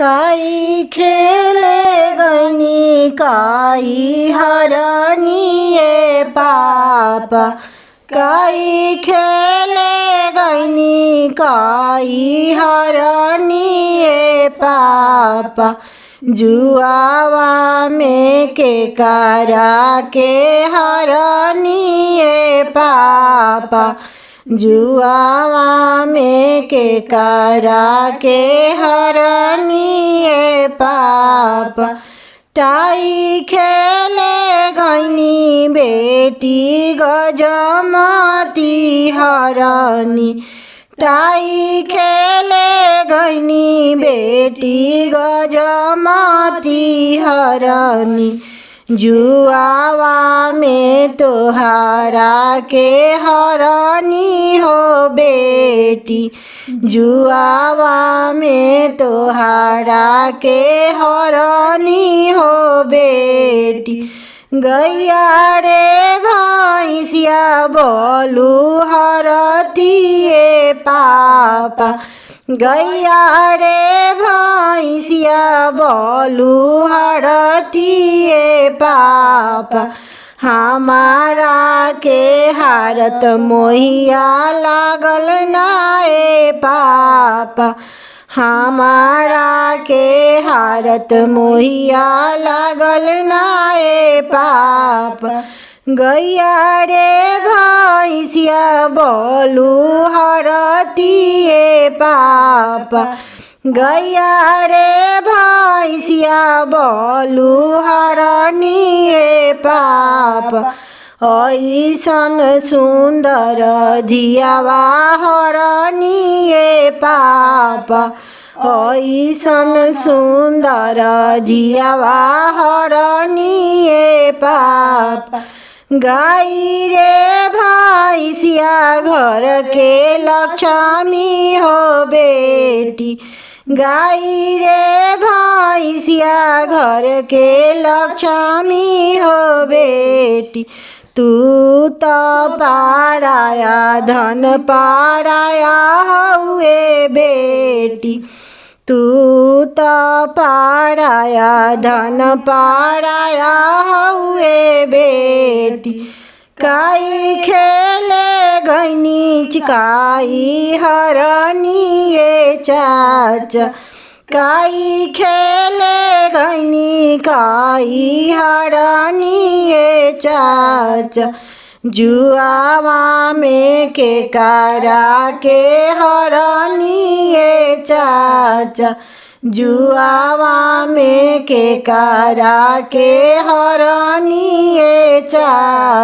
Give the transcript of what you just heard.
काई खेले गइनी काई हरनिए पापा। काई खेले गइनी काई हरनिए पापा। जुआवा में के करा के हरनिए पापा। जुआवा में के करा के हरनिए पापा। टाई खेले गइनी बेटी गजमती हरनी। टाई खेले गइनी बेटी गजमती हरनी। जुआवा में तोहरा के हरनी हो बेटी। जुआवा में तोहरा के हरनी हो बेटी। गैया रे भैंसिया बोलू हरतिए पापा। गैया रे भैंसिया बोलू हरतिए पापा। हमारा के हारत मोहिया लागल नाए पापा। हमारा के हारत मोहिया लागल नाए पापा। गैया रे भैंसिया बोलू हरतिए पापा। गैया रे भैंसिया बोलू हरनिए पापा। ऐसन सुंदर धियावा हरनिए पापा। ऐसन सुंदर धियावा हरनिए पापा। गाई रे भैंसिया घर के लक्ष्मी हो बेटी। गाई रे भैंसिया घर के लक्ष्मी हो बेटी। तू तो पाराया धन पाराया हउए बेटी। तू तो पाराया धन पाराया हउए बेटी। काई खेले गइनी चिकाई हरनिए चाचा। काई खेले गइनी काई हरनिए चाचा। जुआवा में के करा के हरनिए चाचा। जुआवा में के करा के हरनिए चाचा।